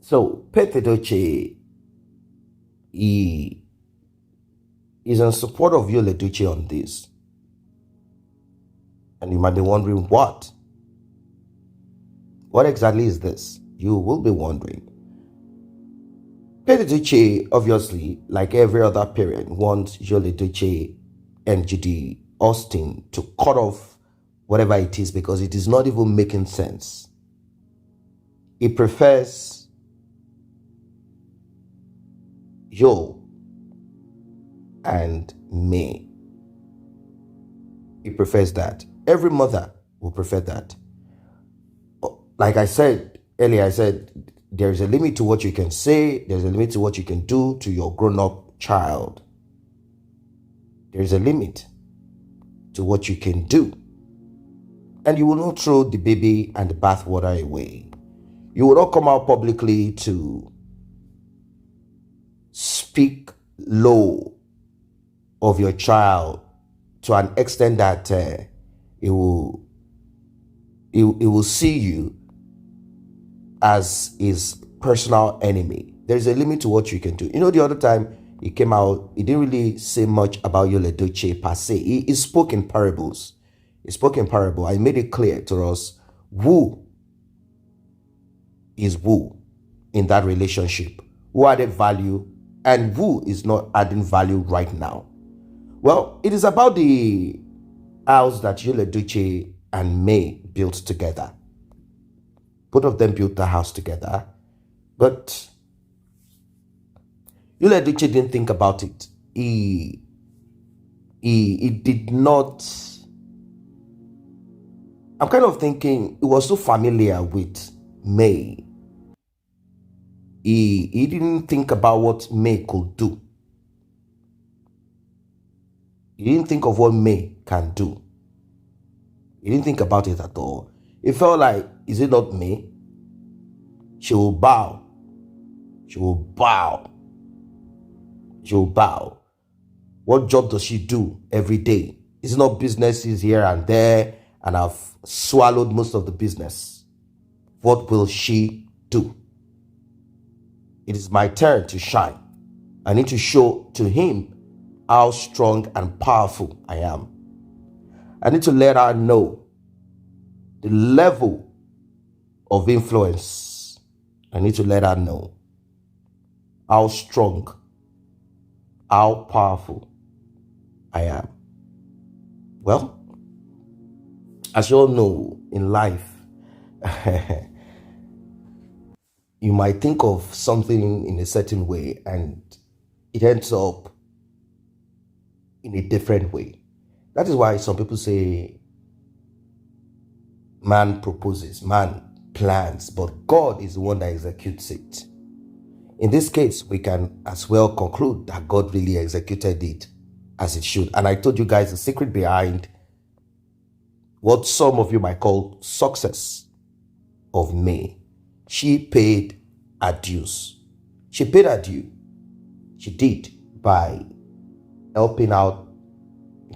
So, Edochie, he is in support of you, Edochie, on this. And you might be wondering, what? What exactly is this? You will be wondering. Edochie, obviously, like every other parent, wants Yul Edochie and Judy Austin to cut off whatever it is because it is not even making sense. He prefers Yul and May. He prefers that. Every mother will prefer that. Like I said earlier, I said there's a limit to what you can say, there's a limit to what you can do to your grown-up child. There's a limit to what you can do. And you will not throw the baby and the bathwater away. You will not come out publicly to speak low of your child to an extent that it will see you as his personal enemy. There's a limit to what you can do. You know, the other time he came out, he didn't really say much about Yul Edochie per se. He spoke in parables. He spoke in parable. I made it clear to us who is who in that relationship, who added value and who is not adding value right now. Well, it is about the house that Yul Edochie and May built together. Both of them built the house together, but Yul Edochie didn't think about it. He did not. I'm kind of thinking he was so familiar with May. He didn't think about what May could do. He didn't think of what May can do. He didn't think about it at all. It felt like, is it not me? She will bow. She will bow. She will bow. What job does she do every day? Is it not businesses here and there? And I've swallowed most of the business. What will she do? It is my turn to shine. I need to show to him how strong and powerful I am. I need to let her know the level of influence. I need to let her know how strong, how powerful I am. Well, as you all know, in life, you might think of something in a certain way and it ends up in a different way. That is why some people say man proposes, man plans, but God is the one that executes it. In this case, we can as well conclude that God really executed it as it should. And I told you guys the secret behind what some of you might call success of May. She paid her dues. She paid her due. She did by helping out,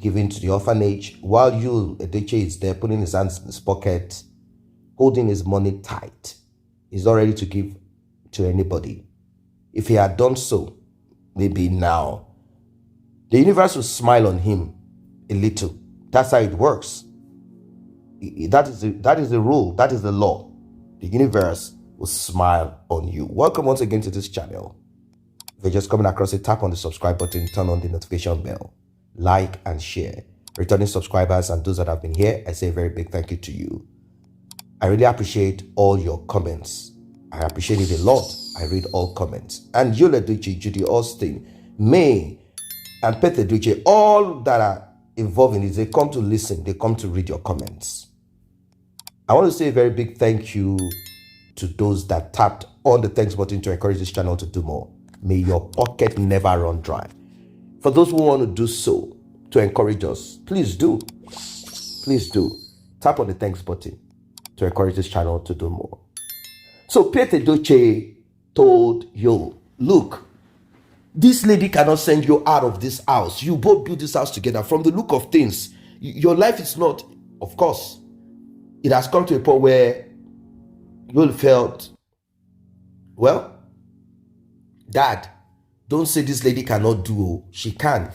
giving to the orphanage, while Yul Edochie is there putting his hands in his pocket, holding his money tight. He's not ready to give to anybody. If he had done so, maybe now, the universe will smile on him a little. That's how it works. That is the rule. That is the law. The universe will smile on you. Welcome once again to this channel. If you're just coming across it, tap on the subscribe button, turn on the notification bell, like and share. Returning subscribers and those that have been here, I say a very big thank you to you. I really appreciate all your comments. I appreciate it a lot. I read all comments. And Yul Edochie, Judy Austin, May, and Edochie, all that are involved in this, they come to listen, they come to read your comments. I want to say a very big thank you to those that tapped on the thanks button to encourage this channel to do more. May your pocket never run dry. For those who want to do so, to encourage us, please do. Please do. Tap on the thanks button to encourage this channel to do more. So Edochie told you, look, this lady cannot send you out of this house. You both build this house together. From the look of things, your life is not, of course, it has come to a point where you felt Well, Dad, don't say this lady cannot do. She can.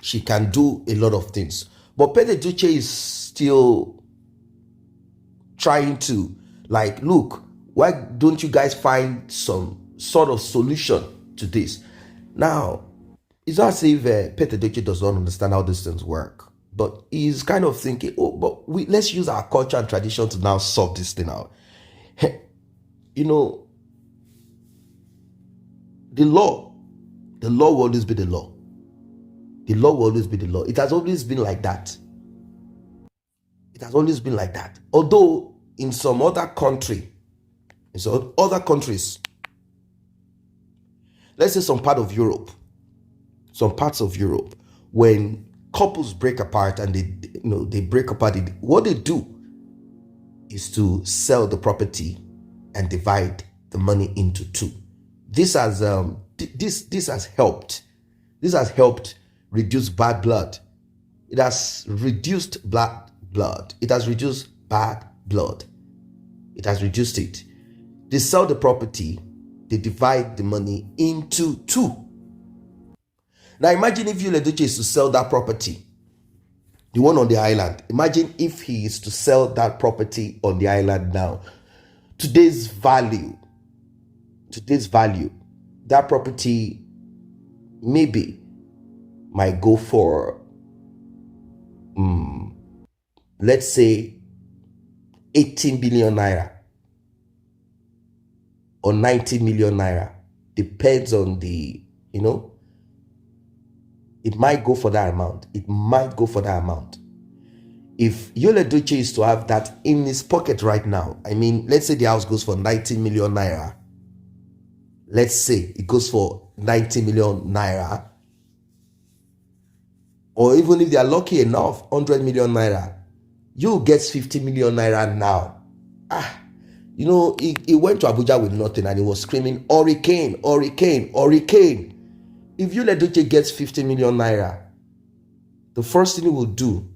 She can do a lot of things. But Edochie is still trying to, like, look, why don't you guys find some sort of solution to this? Now, it's not as if Edochie does not understand how these things work. But he's kind of thinking, oh, but let's use our culture and tradition to now solve this thing out. You know, the law will always be the law. The law will always be the law. It has always been like that. It has always been like that. Although in some other countries, let's say some parts of Europe, when couples break apart and they break apart, what they do is to sell the property and divide the money into two. This has helped reduce bad blood. It has reduced bad blood. It has reduced bad blood. It has reduced it. They sell the property, they divide the money into two. Now imagine if Edochie is to sell that property, the one on the island. Imagine if he is to sell that property on the island now. Today's value, that property maybe might go for, let's say 18 billion naira or 90 million naira. Depends on the, it might go for that amount. If Edochie is to have that in his pocket right now, I mean, let's say the house goes for 90 million naira. Let's say it goes for 90 million naira. Or even if they are lucky enough, 100 million naira. You get 50 million naira now. He went to Abuja with nothing and he was screaming, hurricane, hurricane, hurricane. If Edochie gets 50 million naira, the first thing he will do,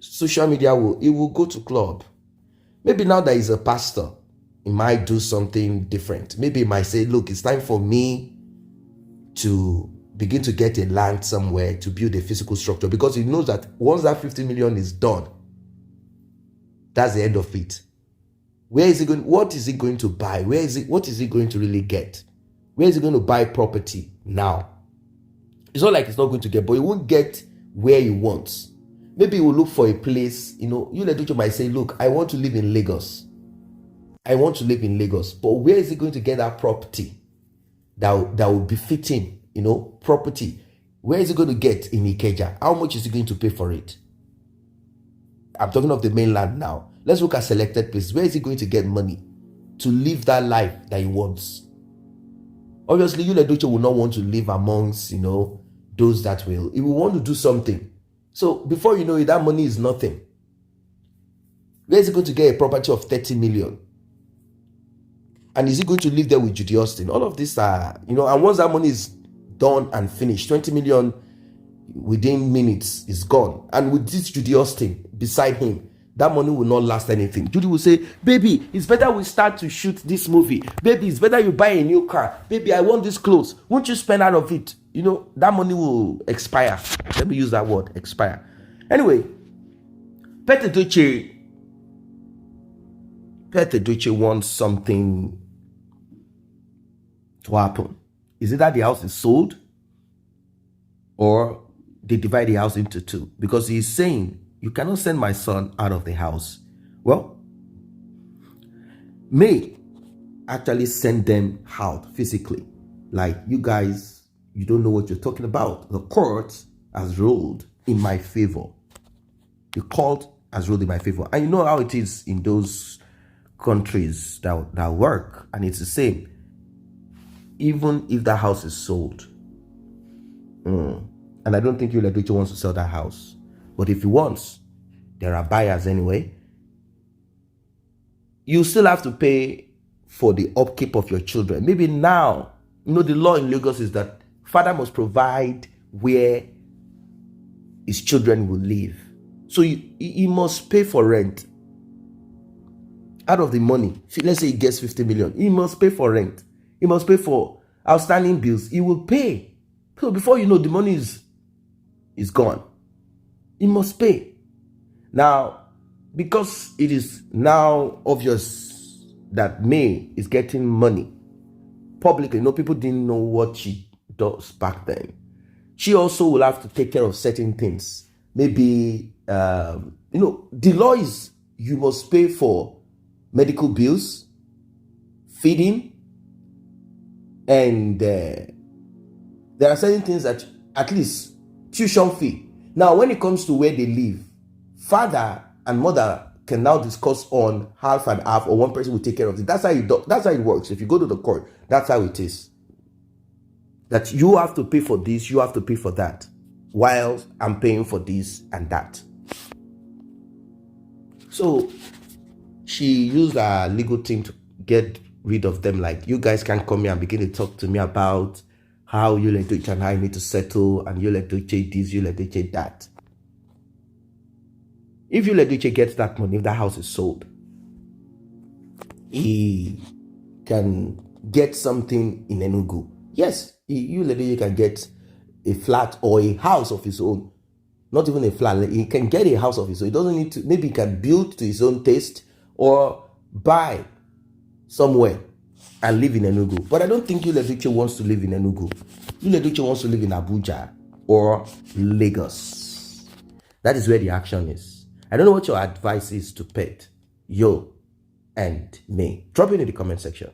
social media will go to club. Maybe now that he's a pastor, he might do something different. Maybe he might say, look, it's time for me to begin to get a land somewhere to build a physical structure, because he knows that once that 50 million is done, that's the end of it. Where is he going? What is he going to buy? What is he going to really get? Where is he going to buy property now? It's not like he's not going to get, but he won't get where he wants. Maybe he will look for a place, Edochie might say, look, I want to live in Lagos. But where is he going to get that property that will befit him? Property. Where is he going to get in Ikeja? How much is he going to pay for it? I'm talking of the mainland now. Let's look at selected places. Where is he going to get money to live that life that he wants? Obviously, Edochie will not want to live amongst, those that will. He will want to do something. So before you know it, that money is nothing. Where is he going to get a property of 30 million? And is he going to live there with Judy Austin? All of these are, and once that money is done and finished, 20 million within minutes is gone. And with this Judy Austin beside him, that money will not last anything. Judy will say, baby, it's better we start to shoot this movie. Baby, it's better you buy a new car. Baby, I want these clothes. Won't you spend out of it? That money will expire. Let me use that word, expire. Anyway, Edochie wants something to happen. Is it that the house is sold or they divide the house into two? Because he's saying, you cannot send my son out of the house. Well, may actually send them out physically. Like, you guys, you don't know what you're talking about. The court has ruled in my favor. The court has ruled in my favor. And you know how it is in those countries that work. And it's the same. Even if that house is sold. And I don't think Edochie wants to sell that house. But if he wants, there are buyers anyway. You still have to pay for the upkeep of your children. Maybe now, the law in Lagos is that father must provide where his children will live. So he must pay for rent. out of the money, let's say he gets 50 million, he must pay for rent. He must pay for outstanding bills. He will pay. So before you know, the money is gone. He must pay. Now, because it is now obvious that May is getting money publicly, people didn't know what she does back then. She also will have to take care of certain things. Maybe, the law is you must pay for medical bills, feeding, and there are certain things that, at least, tuition fee. Now, when it comes to where they live, father and mother can now discuss on half and half, or one person will take care of it. That's how it works. If you go to the court, that's how it is. That you have to pay for this, you have to pay for that, while I'm paying for this and that. So she used her legal team to get rid of them. Like, you guys can't come here and begin to talk to me about how you let Edochie and I need to settle, and you let Edochie this, you let Edochie that. If you let Edochie get that money, if that house is sold, he can get something in Enugu. Yes, you let Edochie can get a flat or a house of his own. Not even a flat. He can get a house of his own. He doesn't need to. Maybe he can build to his own taste or buy somewhere and live in Enugu. But I don't think Edochie wants to live in Enugu. Edochie wants to live in Abuja or Lagos. That is where the action is. I don't know what your advice is to Pet, Yo, and me. Drop it in the comment section.